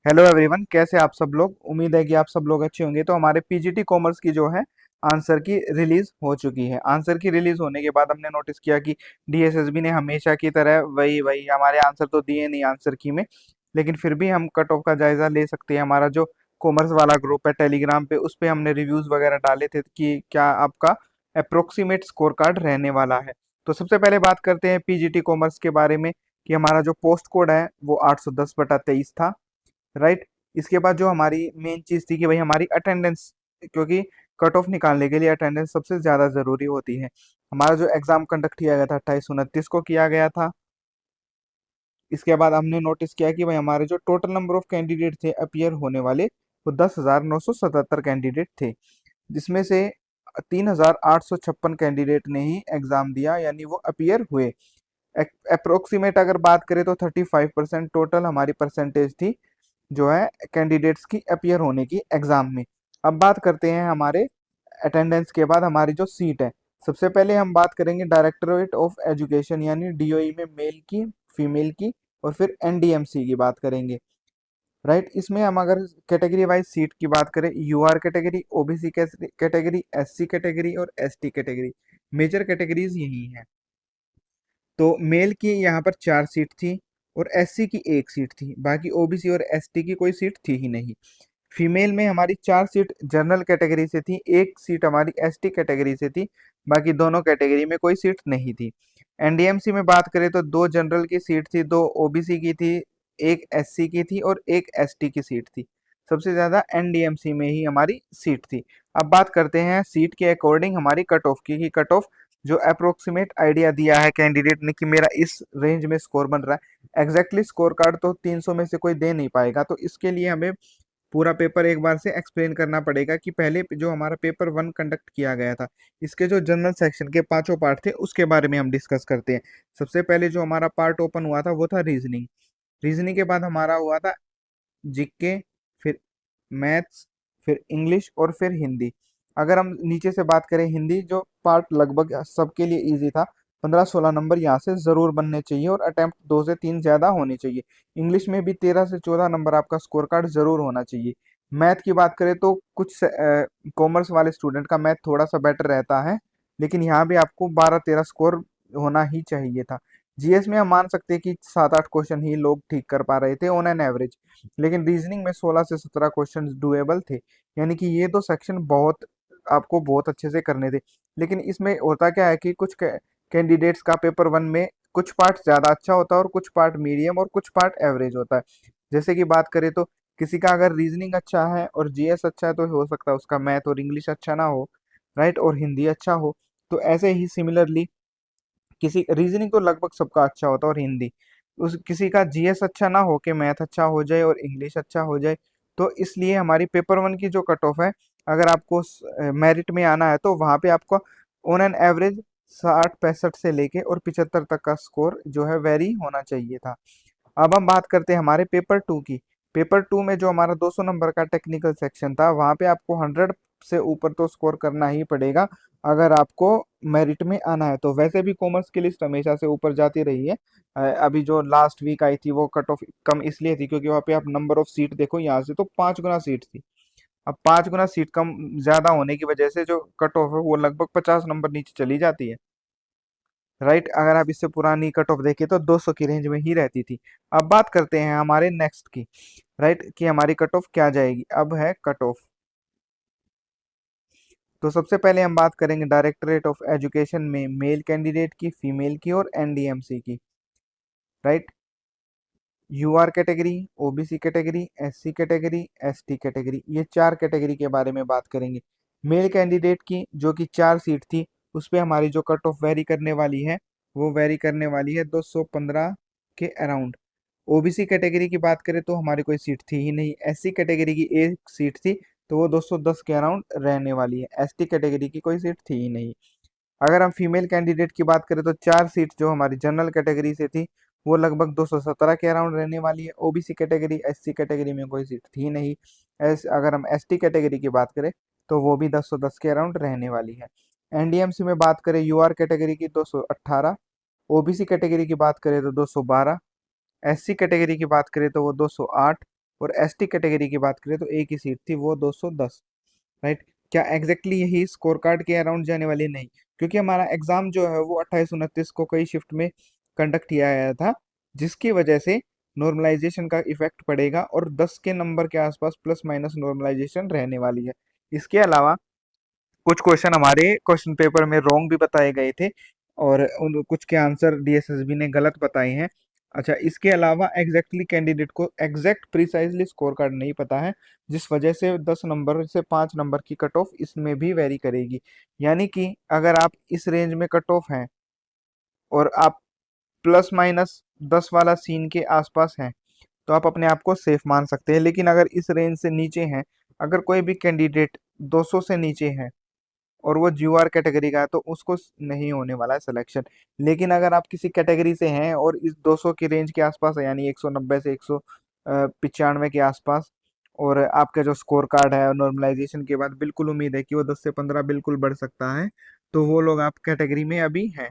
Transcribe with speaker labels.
Speaker 1: Hello everyone, कैसे आप सब लोग। उम्मीद है कि आप सब लोग अच्छे होंगे। तो हमारे पीजीटी कॉमर्स की जो है आंसर की रिलीज हो चुकी है। आंसर की रिलीज होने के बाद हमने नोटिस किया कि डीएसएसबी ने हमेशा की तरह वही वही हमारे आंसर तो दिए नहीं आंसर की में, लेकिन फिर भी हम कट ऑफ का जायजा ले सकते हैं। हमारा जो कॉमर्स वाला ग्रुप है टेलीग्राम पे, उस पे हमने रिव्यूज वगैरह डाले थे कि क्या आपका अप्रोक्सीमेट स्कोर कार्ड रहने वाला है। तो सबसे पहले बात करते हैं पीजीटी कॉमर्स के बारे में कि हमारा जो पोस्ट कोड है वो 810/23 था। राइट। इसके बाद जो हमारी मेन चीज थी कि भाई हमारी अटेंडेंस, क्योंकि कट ऑफ निकालने के लिए अटेंडेंस सबसे ज्यादा जरूरी होती है। हमारा जो एग्जाम कंडक्ट किया गया था 28-29 को किया गया था। इसके बाद हमने नोटिस किया कि भाई हमारे जो टोटल नंबर ऑफ कैंडिडेट थे अपियर होने वाले, वो 10,977 कैंडिडेट थे, जिसमें से 3,856 कैंडिडेट ने ही एग्जाम दिया, यानी वो अपियर हुए। अप्रोक्सीमेट अगर बात करें तो 35% टोटल हमारी परसेंटेज थी जो है कैंडिडेट्स की अपियर होने की एग्जाम में। अब बात करते हैं हमारे अटेंडेंस के बाद हमारी जो सीट है। सबसे पहले हम बात करेंगे डायरेक्टरेट ऑफ एजुकेशन यानी डीओई में मेल की, फीमेल की, और फिर एनडीएमसी की बात करेंगे। राइट। इसमें हम अगर कैटेगरी वाइज सीट की बात करें, UR category, OBC category, SC category और एसटी कैटेगरी, मेजर कैटेगरीज यही हैं। तो मेल की यहाँ पर 4 सीट थी और एससी की 1 सीट थी, बाकी ओबीसी और एसटी की कोई सीट थी ही नहीं। फीमेल में हमारी 4 सीट जनरल कैटेगरी से थी, 1 सीट हमारी एसटी कैटेगरी से थी, बाकी दोनों कैटेगरी में कोई सीट नहीं थी। एनडीएमसी में बात करें तो 2 जनरल की सीट थी, 2 ओबीसी की थी, 1 एससी की थी और 1 एसटी की सीट थी। सबसे ज्यादा एनडीएमसी में ही हमारी सीट थी। अब बात करते हैं सीट के अकॉर्डिंग हमारी कट ऑफ की, कट ऑफ जो अप्रोक्सीमेट आइडिया दिया है कैंडिडेट ने कि मेरा इस रेंज में स्कोर बन रहा है। एग्जैक्टली स्कोर कार्ड तो 300 में से कोई दे नहीं पाएगा, तो इसके लिए हमें पूरा पेपर एक बार से एक्सप्लेन करना पड़ेगा कि पहले जो हमारा पेपर 1 कंडक्ट किया गया था, इसके जो जनरल सेक्शन के पांचों पार्ट थे उसके बारे में हम डिस्कस करते हैं। सबसे पहले जो हमारा पार्ट ओपन हुआ था वो था रीजनिंग। रीजनिंग के बाद हमारा हुआ था जीके, फिर मैथ्स, फिर इंग्लिश और फिर हिंदी। अगर हम नीचे से बात करें, हिंदी जो पार्ट लगभग सबके लिए इजी था, 15-16 नंबर यहाँ से जरूर बनने चाहिए और अटेम्प्ट 2 से 3 ज्यादा होने चाहिए। इंग्लिश में भी 13 से 14 नंबर आपका स्कोर कार्ड जरूर होना चाहिए। मैथ की बात करें तो कुछ कॉमर्स वाले स्टूडेंट का मैथ थोड़ा सा बेटर रहता है, लेकिन यहाँ भी आपको 12-13 स्कोर होना ही चाहिए था। जीएस में हम मान सकते हैं कि 7-8 क्वेश्चन ही लोग ठीक कर पा रहे थे ऑन एन एवरेज, लेकिन रीजनिंग में 16 से 17 क्वेश्चन डुएबल थे। यानी कि ये तो सेक्शन बहुत आपको बहुत अच्छे से करने थे। लेकिन इसमें होता क्या है कि कुछ कैंडिडेट्स का पेपर 1 में कुछ पार्ट ज्यादा अच्छा होता है और कुछ पार्ट मीडियम और कुछ पार्ट एवरेज होता है। जैसे कि बात करें तो किसी का अगर रीजनिंग अच्छा है और जीएस अच्छा है तो हो सकता है उसका मैथ और इंग्लिश अच्छा ना हो, राइट, और हिंदी अच्छा हो। तो ऐसे ही सिमिलरली किसी रीजनिंग तो लगभग सबका अच्छा होता है और हिंदी, उस किसी का जीएस अच्छा ना हो के मैथ अच्छा हो जाए और इंग्लिश अच्छा हो जाए। तो इसलिए हमारी पेपर 1 की जो कट ऑफ है, अगर आपको मेरिट में आना है तो वहां पे आपको ऑन एन एवरेज 60-65 से लेके और 75 तक का स्कोर जो है वेरी होना चाहिए था। अब हम बात करते हैं हमारे पेपर 2 की। पेपर 2 में जो हमारा 200 नंबर का टेक्निकल सेक्शन था, वहां पे आपको 100 से ऊपर तो स्कोर करना ही पड़ेगा अगर आपको मेरिट में आना है। तो वैसे भी कॉमर्स की लिस्ट हमेशा से ऊपर जाती रही है। अभी जो लास्ट वीक आई थी वो कट ऑफ कम इसलिए थी क्योंकि वहाँ पे आप नंबर ऑफ सीट देखो, यहाँ से तो 5 गुना सीट थी। अब 5 गुना सीट कम ज्यादा होने की वजह से जो कट ऑफ है वो लगभग 50 नंबर नीचे चली जाती है। राइट। अगर आप इससे पुरानी कट ऑफ देखें तो 200 की रेंज में ही रहती थी। अब बात करते हैं हमारे नेक्स्ट की, राइट, कि हमारी कट ऑफ क्या जाएगी। अब है कट ऑफ। तो सबसे पहले हम बात करेंगे डायरेक्टरेट ऑफ एजुकेशन में मेल कैंडिडेट की, फीमेल की और एनडीएमसी की। Right. UR category, OBC category, SC category, ST category, ये 4 कैटेगरी के बारे में बात करेंगे। मेल कैंडिडेट की जो कि 4 सीट थी, उस पे हमारी जो कट ऑफ वेरी करने वाली है वो वेरी करने वाली है 215 के अराउंड। ओबीसी कैटेगरी की बात करें तो हमारी कोई सीट थी ही नहीं। एससी कैटेगरी की 1 सीट थी, तो वो 210 के अराउंड रहने वाली है। एसटी कैटेगरी की कोई सीट थी ही नहीं। अगर हम फीमेल कैंडिडेट की बात करें तो 4 सीट जो हमारी जनरल कैटेगरी से थी वो लगभग 217 के अराउंड रहने वाली है। ओबीसी कैटेगरी, एससी कैटेगरी में कोई सीट थी नहीं। अगर हम एसटी कैटेगरी की बात करें तो वो भी 210 के अराउंड रहने वाली है। एनडीएमसी में बात करें यूआर कैटेगरी की 218, ओबीसी कैटेगरी की बात करें तो 212, एससी कैटेगरी की बात करें तो वो 208, और एसटी कैटेगरी की बात करें तो एक ही सीट थी, वो 210। राइट। क्या एग्जैक्टली यही स्कोर कार्ड के अराउंड जाने वाली? नहीं, क्योंकि हमारा एग्जाम जो है वो 28-29 को कई शिफ्ट में कंडक्ट किया गया था, जिसकी वजह से नॉर्मलाइजेशन का इफेक्ट पड़ेगा और 10 के नंबर के आसपास प्लस माइनस नॉर्मलाइजेशन रहने वाली है। इसके अलावा कुछ क्वेश्चन हमारे क्वेश्चन पेपर में रॉन्ग भी बताए गए थे और उन कुछ के आंसर डीएसएसबी ने गलत बताए हैं। अच्छा, इसके अलावा एग्जैक्टली कैंडिडेट को एग्जैक्ट प्रिसाइजली स्कोर कार्ड नहीं पता है, जिस वजह से 10 नंबर से 5 नंबर की कट ऑफ इसमें भी वेरी करेगी। यानी कि अगर आप इस रेंज में कट ऑफ हैं और आप प्लस माइनस 10 वाला सीन के आसपास हैं, तो आप अपने आप को सेफ मान सकते हैं। लेकिन अगर इस रेंज से नीचे हैं, अगर कोई भी कैंडिडेट 200 से नीचे है और वो जीआर कैटेगरी का है, तो उसको नहीं होने वाला है सिलेक्शन। लेकिन अगर आप किसी कैटेगरी से हैं और इस 200 की रेंज के आसपास है, यानी 190 से 195 के आसपास, और आपका जो स्कोर कार्ड है नॉर्मलाइजेशन के बाद बिल्कुल उम्मीद है कि वो 10 से 15 बिल्कुल बढ़ सकता है, तो वो लोग आप कैटेगरी में अभी हैं।